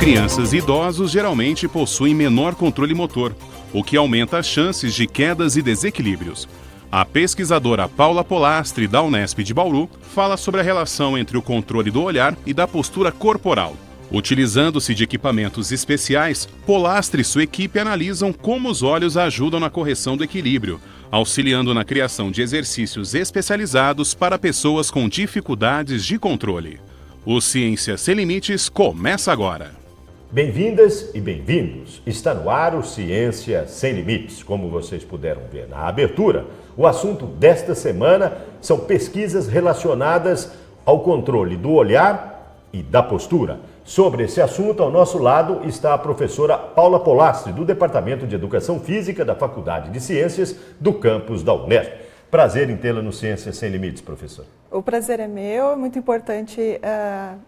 Crianças e idosos geralmente possuem menor controle motor, o que aumenta as chances de quedas e desequilíbrios. A pesquisadora Paula Polastri, da Unesp de Bauru, fala sobre a relação entre o controle do olhar e da postura corporal. Utilizando-se de equipamentos especiais, Polastri e sua equipe analisam como os olhos ajudam na correção do equilíbrio, auxiliando na criação de exercícios especializados para pessoas com dificuldades de controle. O Ciência Sem Limites começa agora. Bem-vindas e bem-vindos. Está no ar o Ciência Sem Limites. Como vocês puderam ver na abertura, o assunto desta semana são pesquisas relacionadas ao controle do olhar e da postura. Sobre esse assunto, ao nosso lado está a professora Paula Polastri, do Departamento de Educação Física da Faculdade de Ciências do campus da Unesp. Prazer em tê-la no Ciência Sem Limites, professor. O prazer é meu, é muito importante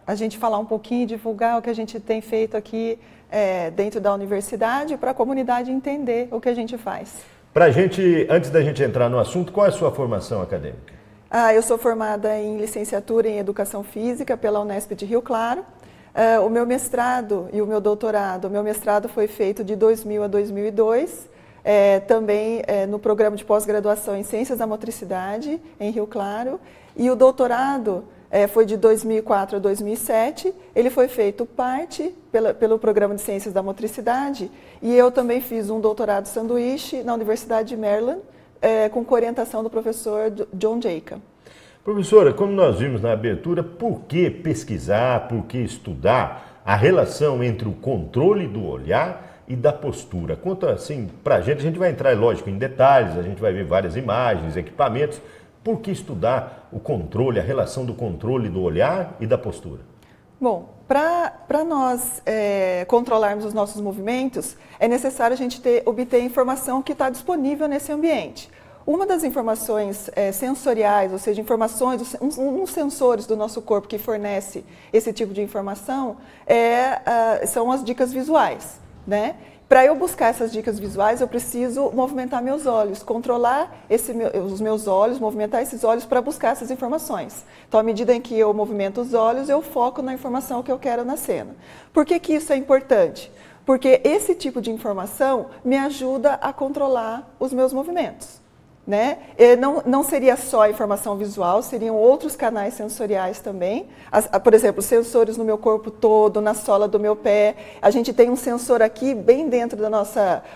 a gente falar um pouquinho, divulgar o que a gente tem feito aqui dentro da universidade para a comunidade entender o que a gente faz. Pra gente, antes da gente entrar no assunto, qual é a sua formação acadêmica? Eu sou formada em licenciatura em Educação Física pela Unesp de Rio Claro. O meu mestrado e o meu doutorado, o meu mestrado foi feito de 2000 a 2002, também no programa de pós-graduação em Ciências da Motricidade, em Rio Claro, e o doutorado foi de 2004 a 2007, ele foi feito parte pelo programa de Ciências da Motricidade, e eu também fiz um doutorado sanduíche na Universidade de Maryland, com orientação do professor John Jacob. Professora, como nós vimos na abertura, por que pesquisar, por que estudar a relação entre o controle do olhar e da postura? Conta assim pra gente, a gente vai entrar, lógico, em detalhes, a gente vai ver várias imagens, equipamentos. Por que estudar o controle, a relação do controle do olhar e da postura? Bom, para nós controlarmos os nossos movimentos, é necessário a gente obter informação que está disponível nesse ambiente. Uma das informações sensoriais, ou seja, informações, uns sensores do nosso corpo que fornece esse tipo de informação, são as dicas visuais, né? Para eu buscar essas dicas visuais, eu preciso movimentar meus olhos, controlar os meus olhos, movimentar esses olhos para buscar essas informações. Então, à medida em que eu movimento os olhos, eu foco na informação que eu quero na cena. Por que que isso é importante? Porque esse tipo de informação me ajuda a controlar os meus movimentos. Né? Não seria só a informação visual, seriam outros canais sensoriais também. Por exemplo, sensores no meu corpo todo, na sola do meu pé. A gente tem um sensor aqui bem dentro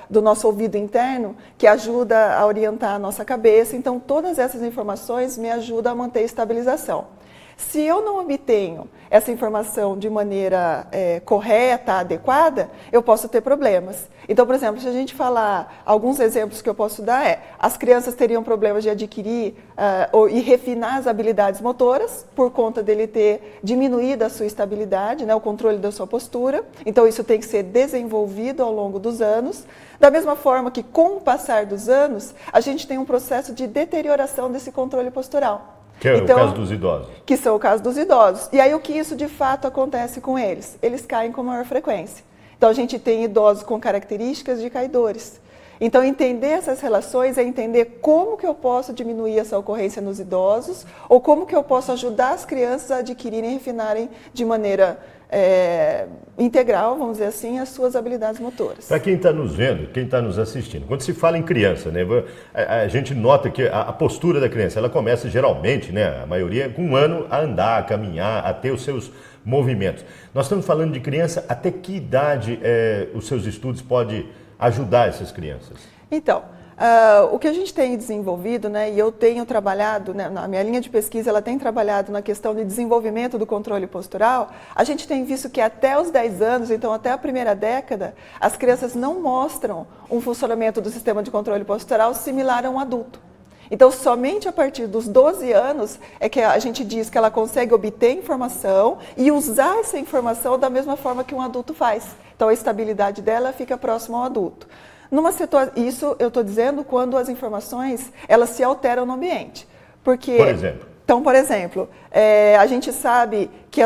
do nosso ouvido interno que ajuda a orientar a nossa cabeça. Então, todas essas informações me ajudam a manter a estabilização. Se eu não obtenho essa informação de maneira correta, adequada, eu posso ter problemas. Então, por exemplo, se a gente falar, alguns exemplos que eu posso dar as crianças teriam problemas de adquirir e refinar as habilidades motoras, por conta dele ter diminuído a sua estabilidade, né, o controle da sua postura. Então, isso tem que ser desenvolvido ao longo dos anos. Da mesma forma que, com o passar dos anos, a gente tem um processo de deterioração desse controle postural. Que é o caso dos idosos. Que são o caso dos idosos. E aí o que isso de fato acontece com eles? Eles caem com maior frequência. Então a gente tem idosos com características de caidores. Então entender essas relações é entender como que eu posso diminuir essa ocorrência nos idosos ou como que eu posso ajudar as crianças a adquirirem e refinarem de maneira integral, vamos dizer assim, as suas habilidades motoras. Para quem está nos vendo, quem está nos assistindo, quando se fala em criança, né, a gente nota que a postura da criança, ela começa geralmente, né, a maioria, com 1 ano a andar, a caminhar, a ter os seus movimentos. Nós estamos falando de criança, até que idade os seus estudos podem ajudar essas crianças? Então, o que a gente tem desenvolvido, né, e eu tenho trabalhado, né, na minha linha de pesquisa, ela tem trabalhado na questão de desenvolvimento do controle postural, a gente tem visto que até os 10 anos, então até a primeira década, as crianças não mostram um funcionamento do sistema de controle postural similar a um adulto. Então, somente a partir dos 12 anos é que a gente diz que ela consegue obter informação e usar essa informação da mesma forma que um adulto faz. Então, a estabilidade dela fica próxima ao adulto. Isso eu estou dizendo quando as informações elas se alteram no ambiente. Porque, por exemplo? Então, por exemplo, a gente sabe que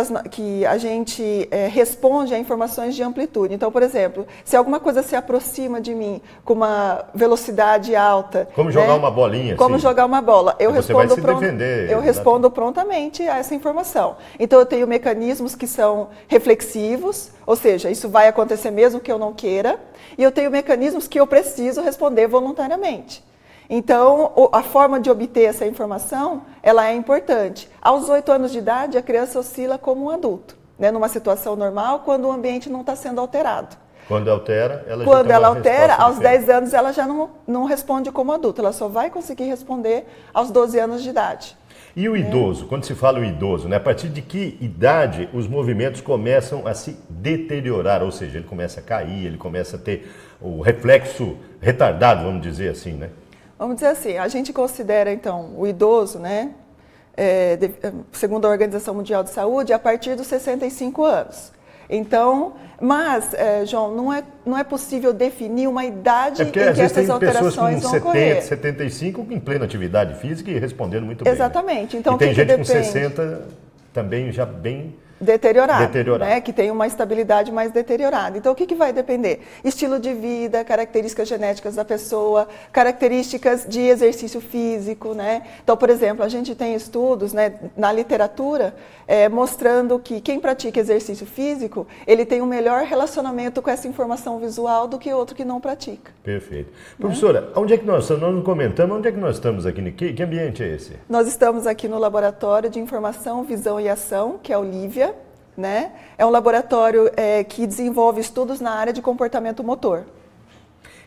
a gente responde a informações de amplitude. Então, por exemplo, se alguma coisa se aproxima de mim com uma velocidade alta... Como jogar uma bolinha. Como assim. jogar uma bola. Eu respondo defender. prontamente a essa informação. Então, eu tenho mecanismos que são reflexivos, ou seja, isso vai acontecer mesmo que eu não queira, e eu tenho mecanismos que eu preciso responder voluntariamente. Então, a forma de obter essa informação, ela é importante. Aos 8 anos de idade, a criança oscila como um adulto, né, numa situação normal, quando o ambiente não está sendo alterado. Quando altera, ela Quando já ela altera, aos diferente. 10 anos, ela já não responde como adulto, ela só vai conseguir responder aos 12 anos de idade. E o idoso, quando se fala o idoso, né, a partir de que idade os movimentos começam a se deteriorar? Ou seja, ele começa a cair, ele começa a ter o reflexo retardado, vamos dizer assim, né? Vamos dizer assim, a gente considera, então, o idoso, né, segundo a Organização Mundial de Saúde, a partir dos 65 anos. Então, mas, João, não é possível definir uma idade em que essas alterações vão ocorrer. Pessoas com 70, 75 em plena atividade física e respondendo muito bem. Exatamente. Né? Então, e tem gente com depende? 60 também já bem... Deteriorado. Né? Que tem uma estabilidade mais deteriorada. Então, o que vai depender? Estilo de vida, características genéticas da pessoa, características de exercício físico, né? Então, por exemplo, a gente tem estudos, né, na literatura mostrando que quem pratica exercício físico, ele tem um melhor relacionamento com essa informação visual do que outro que não pratica. Perfeito. Professora, onde é que nós estamos? Nós não comentamos, onde é que nós estamos aqui? Que ambiente é esse? Nós estamos aqui no Laboratório de Informação, Visão e Ação, que é o Lívia. Né? É um laboratório que desenvolve estudos na área de comportamento motor.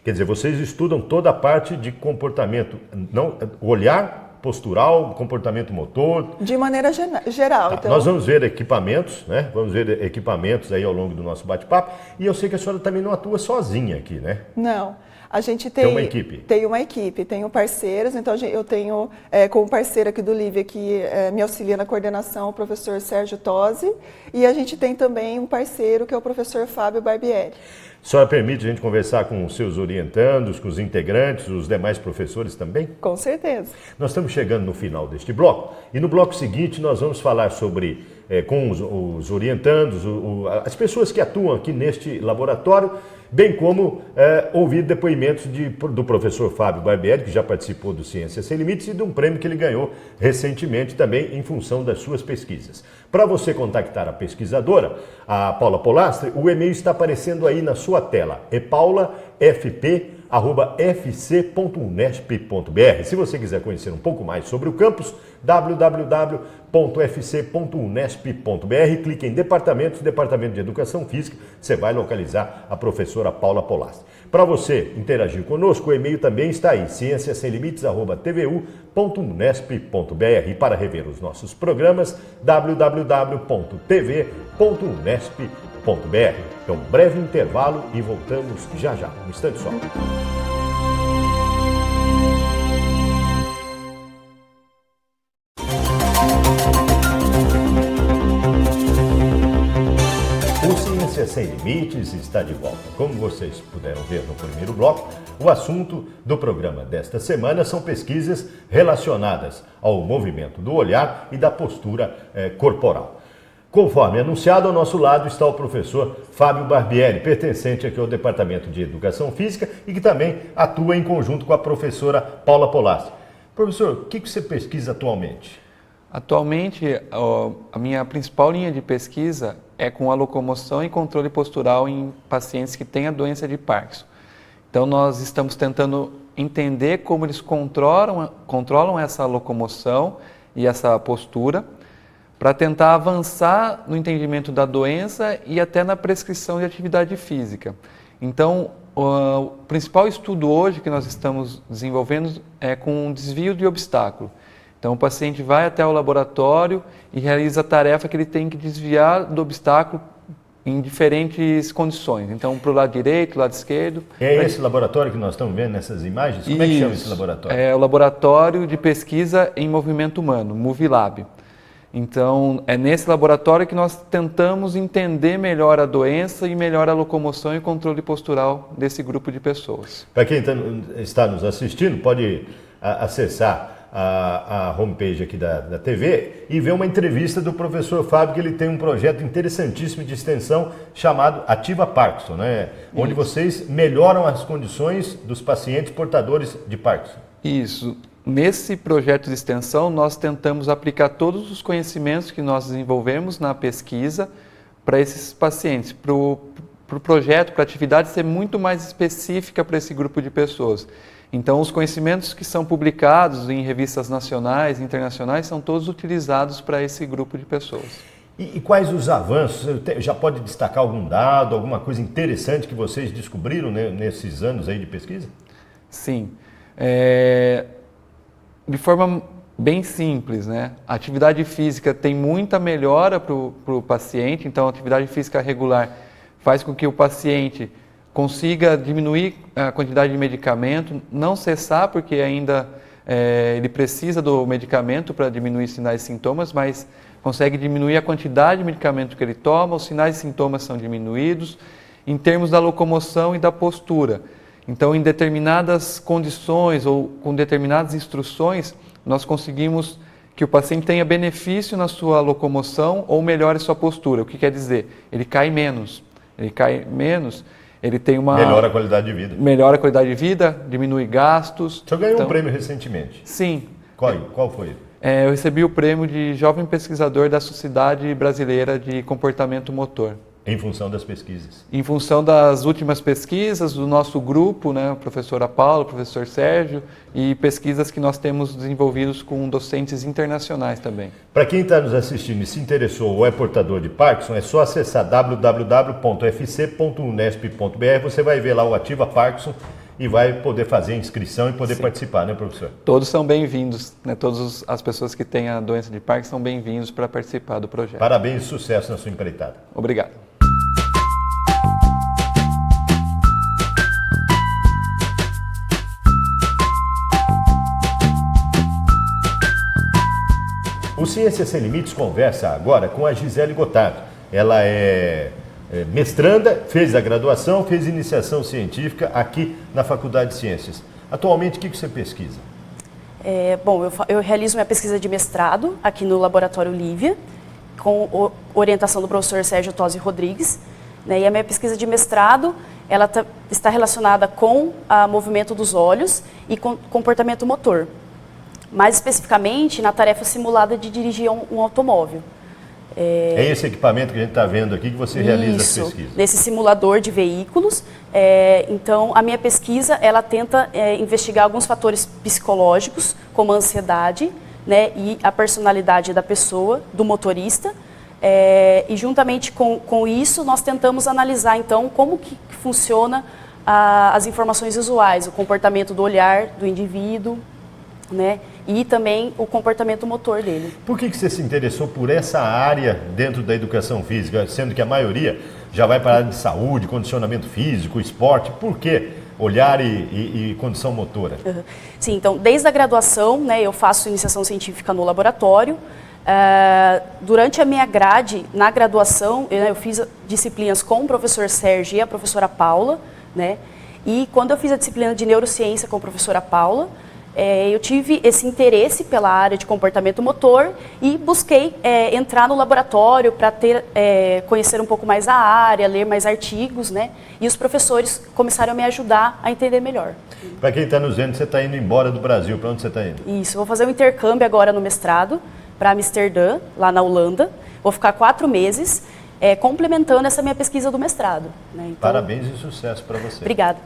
Quer dizer, vocês estudam toda a parte de comportamento, não, olhar postural, comportamento motor. De maneira geral. Tá, então... Nós vamos ver equipamentos, né? Vamos ver equipamentos aí ao longo do nosso bate-papo. E eu sei que a senhora também não atua sozinha aqui, né? Não. A gente tem uma equipe. Tem uma equipe, tenho parceiros, então eu tenho como parceiro aqui do Lívia, que me auxilia na coordenação, o professor Sérgio Tosi, e a gente tem também um parceiro que é o professor Fábio Barbieri. A senhora permite a gente conversar com os seus orientandos, com os integrantes, os demais professores também? Com certeza. Nós estamos chegando no final deste bloco e no bloco seguinte nós vamos falar sobre, com os orientandos, as pessoas que atuam aqui neste laboratório, bem como ouvir depoimentos do professor Fábio Barbieri, que já participou do Ciências Sem Limites, e de um prêmio que ele ganhou recentemente também em função das suas pesquisas. Para você contactar a pesquisadora, a Paula Polastri, o e-mail está aparecendo aí na sua tela, é paulafp@fc.unesp.br. Se você quiser conhecer um pouco mais sobre o campus, www.fc.unesp.br, clique em Departamentos, Departamento de Educação Física, você vai localizar a professora Paula Polastri. Para você interagir conosco, o e-mail também está aí, cienciasemlimites@tvu.unesp.br. E para rever os nossos programas, www.tv.unesp.br. É um breve intervalo e voltamos já já, um instante só. O Ciência Sem Limites está de volta. Como vocês puderam ver no primeiro bloco, o assunto do programa desta semana são pesquisas relacionadas ao movimento do olhar e da postura corporal. Conforme anunciado, ao nosso lado está o professor Fábio Barbieri, pertencente aqui ao Departamento de Educação Física e que também atua em conjunto com a professora Paula Polastri. Professor, o que você pesquisa atualmente? Atualmente, a minha principal linha de pesquisa é com a locomoção e controle postural em pacientes que têm a doença de Parkinson. Então, nós estamos tentando entender como eles controlam essa locomoção e essa postura, para tentar avançar no entendimento da doença e até na prescrição de atividade física. Então, o principal estudo hoje que nós estamos desenvolvendo é com desvio de obstáculo. Então, o paciente vai até o laboratório e realiza a tarefa que ele tem que desviar do obstáculo em diferentes condições. Então, para o lado direito, lado esquerdo. É esse laboratório que nós estamos vendo nessas imagens? Como é que chama esse laboratório? É o Laboratório de Pesquisa em Movimento Humano, MovLab. Então, é nesse laboratório que nós tentamos entender melhor a doença e melhor a locomoção e controle postural desse grupo de pessoas. Para quem está nos assistindo, pode acessar a homepage aqui da TV e ver uma entrevista do professor Fábio, que ele tem um projeto interessantíssimo de extensão chamado Ativa Parkinson, né? Onde vocês melhoram as condições dos pacientes portadores de Parkinson. Isso. Nesse projeto de extensão, nós tentamos aplicar todos os conhecimentos que nós desenvolvemos na pesquisa para esses pacientes, para o projeto, para a atividade ser muito mais específica para esse grupo de pessoas. Então, os conhecimentos que são publicados em revistas nacionais e internacionais são todos utilizados para esse grupo de pessoas. E quais os avanços? Já pode destacar algum dado, alguma coisa interessante que vocês descobriram, né, nesses anos aí de pesquisa? Sim. De forma bem simples, né? A atividade física tem muita melhora para o paciente, então a atividade física regular faz com que o paciente consiga diminuir a quantidade de medicamento, não cessar, porque ainda ele precisa do medicamento para diminuir sinais e sintomas, mas consegue diminuir a quantidade de medicamento que ele toma, os sinais e sintomas são diminuídos, em termos da locomoção e da postura. Então, em determinadas condições ou com determinadas instruções, nós conseguimos que o paciente tenha benefício na sua locomoção ou melhore sua postura. O que quer dizer? Ele cai menos. Ele tem uma... Melhora a qualidade de vida. Melhora a qualidade de vida, diminui gastos. O senhor ganhou um prêmio recentemente. Sim. Qual foi? Eu recebi o prêmio de jovem pesquisador da Sociedade Brasileira de Comportamento Motor. Em função das pesquisas? Em função das últimas pesquisas do nosso grupo, né, a professora Paula, o professor Sérgio, e pesquisas que nós temos desenvolvidos com docentes internacionais também. Para quem está nos assistindo e se interessou ou é portador de Parkinson, é só acessar www.fc.unesp.br, você vai ver lá o Ativa Parkinson e vai poder fazer a inscrição e poder participar, né, professor? Todos são bem-vindos, né? Todas as pessoas que têm a doença de Parkinson são bem-vindos para participar do projeto. Parabéns e sucesso na sua empreitada. Obrigado. O Ciências Sem Limites conversa agora com a Gisele Gotardo. Ela é mestranda, fez a graduação, fez iniciação científica aqui na Faculdade de Ciências. Atualmente, o que você pesquisa? Eu realizo minha pesquisa de mestrado aqui no Laboratório Lívia, com orientação do professor Sérgio Tosi Rodrigues. Né, e a minha pesquisa de mestrado ela está relacionada com o movimento dos olhos e com comportamento motor. Mais especificamente na tarefa simulada de dirigir um automóvel. É esse equipamento que a gente está vendo aqui que você realiza as pesquisas? Nesse simulador de veículos. Então, a minha pesquisa ela tenta investigar alguns fatores psicológicos, como a ansiedade, né, e a personalidade da pessoa, do motorista. E juntamente com isso, nós tentamos analisar, então, como que funciona as informações visuais, o comportamento do olhar do indivíduo, né, e também o comportamento motor dele. Por que você se interessou por essa área dentro da educação física, sendo que a maioria já vai para a área de saúde, condicionamento físico, esporte? Por que olhar e condição motora? Uhum. Sim, então, desde a graduação, né, eu faço iniciação científica no laboratório. Durante a minha grade, na graduação, eu fiz disciplinas com o professor Sérgio e a professora Paula, né? E quando eu fiz a disciplina de neurociência com a professora Paula, eu tive esse interesse pela área de comportamento motor e busquei entrar no laboratório para conhecer um pouco mais a área, ler mais artigos, né? E os professores começaram a me ajudar a entender melhor. Para quem está nos vendo, você está indo embora do Brasil. Para onde você está indo? Isso, vou fazer um intercâmbio agora no mestrado para Amsterdã, lá na Holanda. Vou ficar 4 meses complementando essa minha pesquisa do mestrado. Né? Então, parabéns e sucesso para você. Obrigada.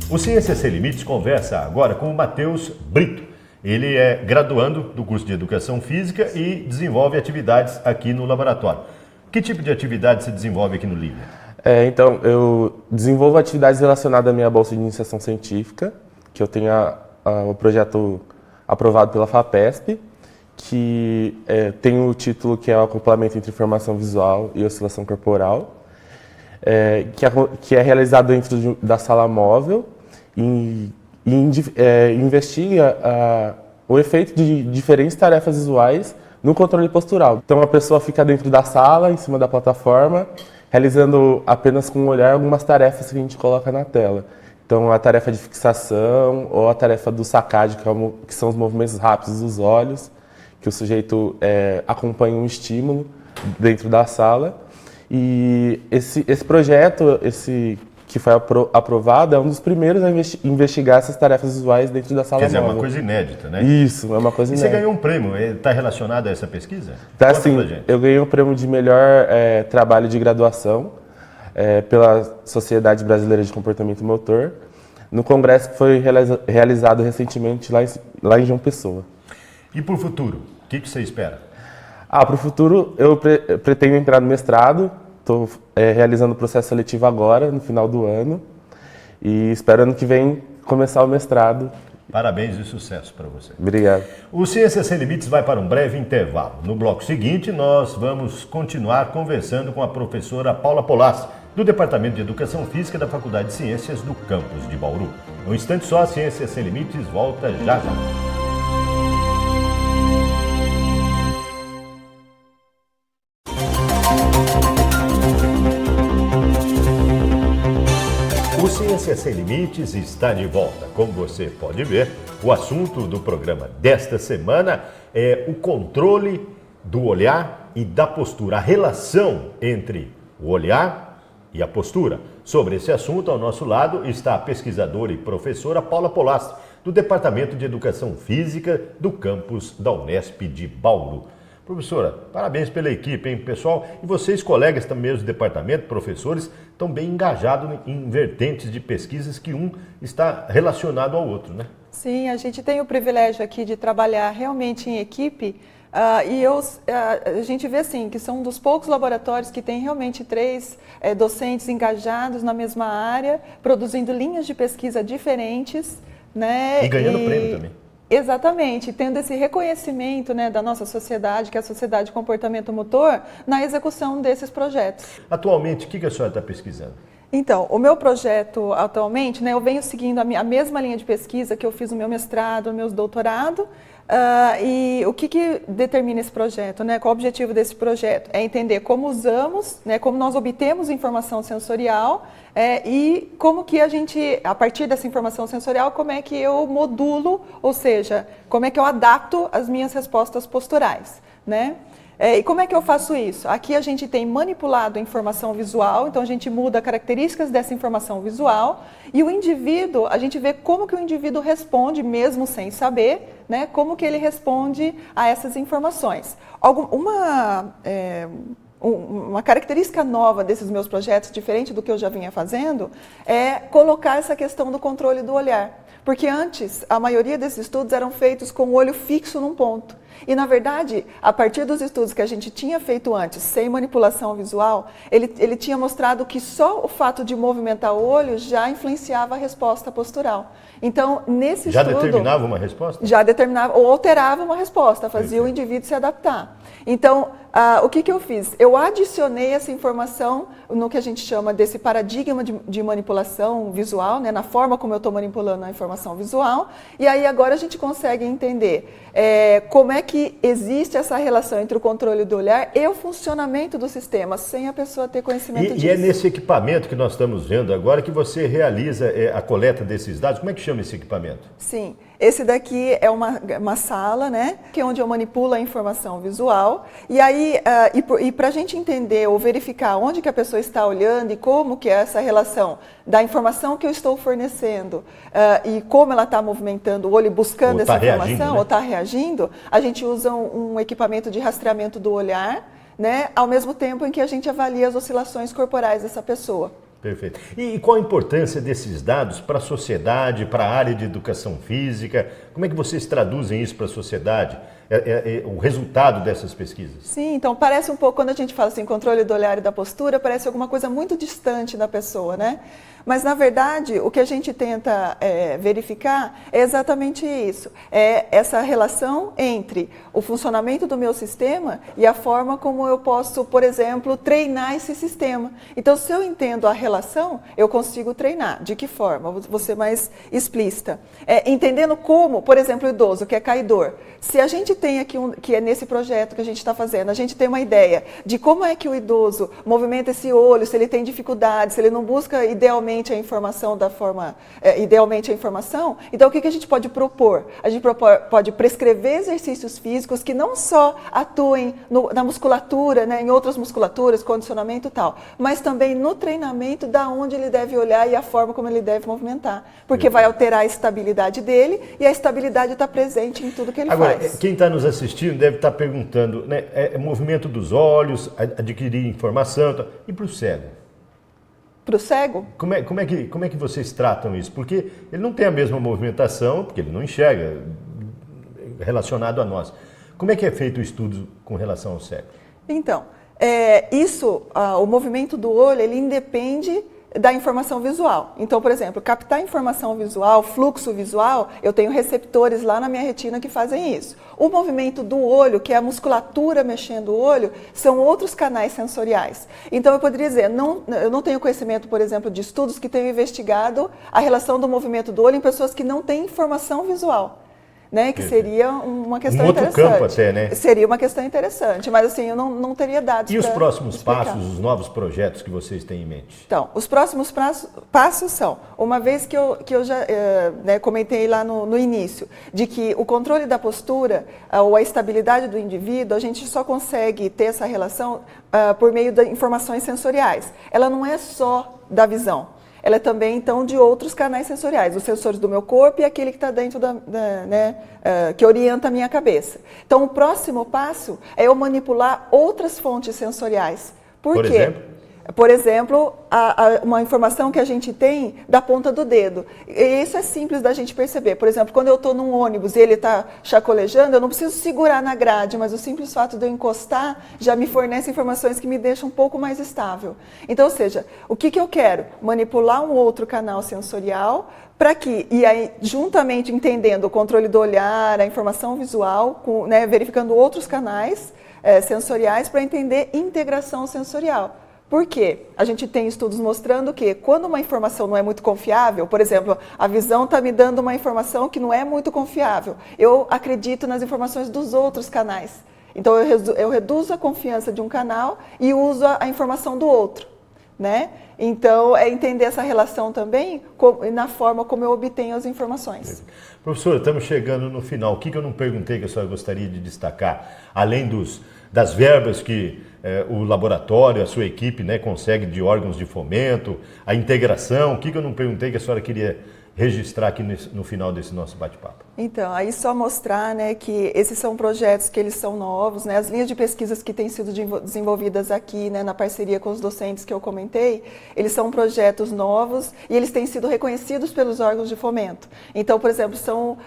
O Ciências Sem Limites conversa agora com o Matheus Brito. Ele é graduando do curso de Educação Física e desenvolve atividades aqui no laboratório. Que tipo de atividade você desenvolve aqui no Lívia? Então, eu desenvolvo atividades relacionadas à minha bolsa de iniciação científica, que eu tenho o projeto aprovado pela FAPESP, que tem o título que é o acoplamento entre informação visual e oscilação corporal, que é realizado dentro da sala móvel e investiga o efeito de diferentes tarefas visuais no controle postural. Então a pessoa fica dentro da sala, em cima da plataforma, realizando apenas com o olhar algumas tarefas que a gente coloca na tela. Então a tarefa de fixação ou a tarefa do sacade, que são os movimentos rápidos dos olhos, que o sujeito acompanha um estímulo dentro da sala. E esse projeto, que foi aprovado, é um dos primeiros a investigar essas tarefas visuais dentro da sala Quer dizer, móvel. é uma coisa inédita, né? Isso, é uma coisa E inédita. você ganhou um prêmio, está relacionado a essa pesquisa? Tá, Conta sim, pra gente. eu ganhei o prêmio de melhor trabalho de graduação pela Sociedade Brasileira de Comportamento Motor, no congresso que foi realizado recentemente lá em João Pessoa. E para o futuro, o que você espera? Para o futuro, eu pretendo entrar no mestrado. Estou realizando o processo seletivo agora, no final do ano. E espero ano que vem começar o mestrado. Parabéns e sucesso para você. Obrigado. O Ciências Sem Limites vai para um breve intervalo. No bloco seguinte, nós vamos continuar conversando com a professora Paula Polastri, do Departamento de Educação Física da Faculdade de Ciências do campus de Bauru. Um instante só, a Ciências Sem Limites volta já já. O Ciência Sem Limites está de volta. Como você pode ver, o assunto do programa desta semana é o controle do olhar e da postura, a relação entre o olhar e a postura. Sobre esse assunto, ao nosso lado está a pesquisadora e professora Paula Polastri, do Departamento de Educação Física do campus da Unesp de Bauru. Professora, parabéns pela equipe, hein, pessoal? E vocês, colegas também do departamento, professores, estão bem engajados em vertentes de pesquisas que um está relacionado ao outro, né? Sim, a gente tem o privilégio aqui de trabalhar realmente em equipe. A gente vê assim, que são um dos poucos laboratórios que tem realmente 3 docentes engajados na mesma área, produzindo linhas de pesquisa diferentes, né? E ganhando prêmio também. Exatamente, tendo esse reconhecimento, né, da nossa sociedade, que é a Sociedade de Comportamento Motor, na execução desses projetos. Atualmente, o que a senhora está pesquisando? Então, o meu projeto atualmente, né, eu venho seguindo a mesma linha de pesquisa que eu fiz no meu mestrado, no meu doutorado. E o que determina esse projeto, né? Qual o objetivo desse projeto? É entender como usamos, né, como nós obtemos informação sensorial e como que a gente, a partir dessa informação sensorial, como é que eu modulo, ou seja, como é que eu adapto as minhas respostas posturais, né? E como é que eu faço isso? Aqui a gente tem manipulado a informação visual, então a gente muda características dessa informação visual e o indivíduo, a gente vê como que o indivíduo responde, mesmo sem saber, né, como que ele responde a essas informações. Uma característica nova desses meus projetos, diferente do que eu já vinha fazendo, é colocar essa questão do controle do olhar. Porque antes, a maioria desses estudos eram feitos com o olho fixo num ponto. E, na verdade, a partir dos estudos que a gente tinha feito antes, sem manipulação visual, ele tinha mostrado que só o fato de movimentar o olho já influenciava a resposta postural. Então, nesse Já estudo... determinava uma resposta? Já determinava, ou alterava uma resposta, fazia o indivíduo se adaptar. Então, o que eu fiz? Eu adicionei essa informação no que a gente chama desse paradigma de manipulação visual, né, na forma como eu estou manipulando a informação visual, e aí agora a gente consegue entender como é que existe essa relação entre o controle do olhar e o funcionamento do sistema, sem a pessoa ter conhecimento disso. E é nesse equipamento que nós estamos vendo agora que você realiza a coleta desses dados. Como é que chama esse equipamento? Sim, esse daqui é uma sala, né, que é onde eu manipulo a informação visual, e aí, para a gente entender ou verificar onde que a pessoa está olhando e como que é essa relação da informação que eu estou fornecendo e como ela está movimentando o olho, buscando essa informação, né? Ou está reagindo, a gente usa um equipamento de rastreamento do olhar, né, ao mesmo tempo em que a gente avalia as oscilações corporais dessa pessoa. Perfeito. E qual a importância desses dados para a sociedade, para a área de educação física? Como é que vocês traduzem isso para a sociedade? O resultado dessas pesquisas? Sim, então parece um pouco, quando a gente fala assim, controle do olhar e da postura, parece alguma coisa muito distante da pessoa, né? Mas, na verdade, o que a gente tenta verificar é exatamente isso. É essa relação entre o funcionamento do meu sistema e a forma como eu posso, por exemplo, treinar esse sistema. Então, se eu entendo a relação, eu consigo treinar. De que forma? Vou ser mais explícita. Entendendo como, por exemplo, o idoso que é caidor. Se a gente gente tem aqui, que é nesse projeto que a gente está fazendo, a gente tem uma ideia de como é que o idoso movimenta esse olho, se ele tem dificuldades, se ele não busca idealmente a informação da forma, idealmente a informação, então o que a gente pode propor? A gente pode prescrever exercícios físicos que não só atuem na musculatura, né, em outras musculaturas, condicionamento e tal, mas também no treinamento da onde ele deve olhar e a forma como ele deve movimentar, porque vai alterar a estabilidade dele e a estabilidade está presente em tudo que ele Agora, faz. quem está nos assistindo deve estar perguntando, né, movimento dos olhos, adquirir informação, e para o cego? Para o cego? Como é que vocês tratam isso? Porque ele não tem a mesma movimentação, porque ele não enxerga, relacionado a nós. Como é que é feito o estudo com relação ao cego? Então, o movimento do olho, ele independe da informação visual. Então, por exemplo, captar informação visual, fluxo visual, eu tenho receptores lá na minha retina que fazem isso. O movimento do olho, que é a musculatura mexendo o olho, são outros canais sensoriais. Então, eu poderia dizer, eu não tenho conhecimento, por exemplo, de estudos que tenham investigado a relação do movimento do olho em pessoas que não têm informação visual. Né, que seria uma questão interessante. Outro campo até, né? Seria uma questão interessante, mas assim, eu não teria dados. E os próximos explicar. passos, os novos projetos que vocês têm em mente? Então, os próximos passos são, uma vez que eu já comentei lá no início, de que o controle da postura ou a estabilidade do indivíduo, a gente só consegue ter essa relação por meio de informações sensoriais. Ela não é só da visão. Ela é também, então, de outros canais sensoriais, os sensores do meu corpo e aquele que está dentro que orienta a minha cabeça. Então, o próximo passo é eu manipular outras fontes sensoriais. Por quê? Exemplo? Por exemplo, uma informação que a gente tem da ponta do dedo. E isso é simples da gente perceber. Por exemplo, quando eu estou num ônibus e ele está chacolejando, eu não preciso segurar na grade, mas o simples fato de eu encostar já me fornece informações que me deixam um pouco mais estável. Então, ou seja, o que eu quero? Manipular um outro canal sensorial para que, e aí, juntamente entendendo o controle do olhar, a informação visual, verificando outros canais sensoriais para entender integração sensorial. Por quê? A gente tem estudos mostrando que quando uma informação não é muito confiável, por exemplo, a visão está me dando uma informação que não é muito confiável, eu acredito nas informações dos outros canais. Então, eu reduzo a confiança de um canal e uso a informação do outro. Né? Então, é entender essa relação também na forma como eu obtenho as informações. Professora, estamos chegando no final. O que eu não perguntei que a senhora gostaria de destacar? Além das verbas que o laboratório, a sua equipe, né, consegue de órgãos de fomento, a integração, o que eu não perguntei que a senhora queria registrar aqui no final desse nosso bate-papo? Então, aí só mostrar, né, que esses são projetos que eles são novos, né, as linhas de pesquisas que têm sido desenvolvidas aqui, né, na parceria com os docentes que eu comentei, eles são projetos novos e eles têm sido reconhecidos pelos órgãos de fomento. Então, por exemplo,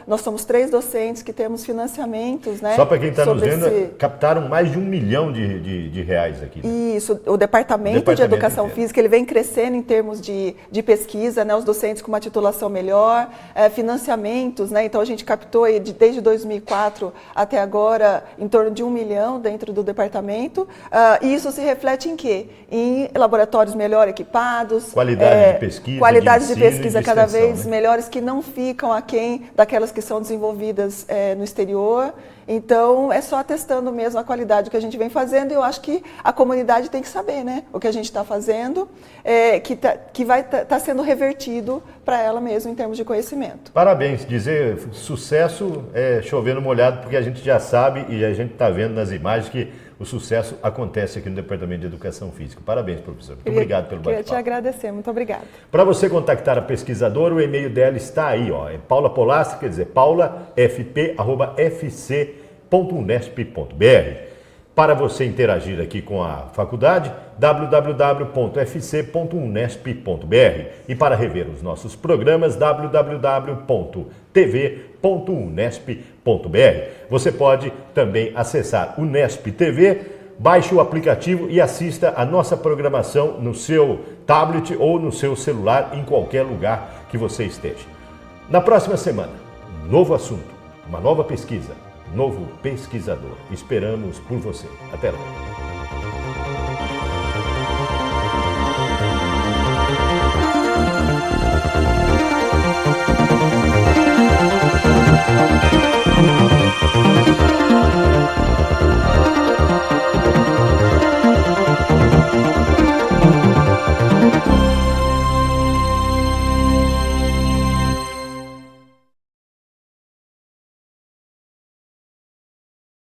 nós somos 3 docentes que temos financiamentos, né? Só para quem está nos vendo, captaram mais de R$1 milhão de reais aqui. Né? Isso, o Departamento de Educação Física, ele vem crescendo em termos de pesquisa, né, os docentes com uma titulação melhor, financiamentos, né, então a gente captou aí, desde 2004 até agora em torno de R$1 milhão dentro do departamento, e isso se reflete em quê? Em laboratórios melhor equipados, qualidade de pesquisa, qualidade de pesquisa cada extensão, vez né? melhores, que não ficam aquém daquelas que são desenvolvidas no exterior. Então, é só testando mesmo a qualidade que a gente vem fazendo, e eu acho que a comunidade tem que saber, né, o que a gente está fazendo, que vai estar sendo revertido para ela mesmo em termos de conhecimento. Parabéns, dizer sucesso é chover no molhado, porque a gente já sabe e a gente está vendo nas imagens que o sucesso acontece aqui no Departamento de Educação Física. Parabéns, professor. Muito obrigado pelo bate-papo. Queria te agradecer, muito obrigada. Para você contactar a pesquisadora, o e-mail dela está aí, ó, é Paula Polastri, quer dizer, paulafp@fc.unesp.br. Para você interagir aqui com a faculdade, www.fc.unesp.br. E para rever os nossos programas, www.tv.unesp.br. Você pode também acessar Unesp TV, baixe o aplicativo e assista a nossa programação no seu tablet ou no seu celular, em qualquer lugar que você esteja. Na próxima semana, um novo assunto, uma nova pesquisa, novo pesquisador. Esperamos por você. Até lá.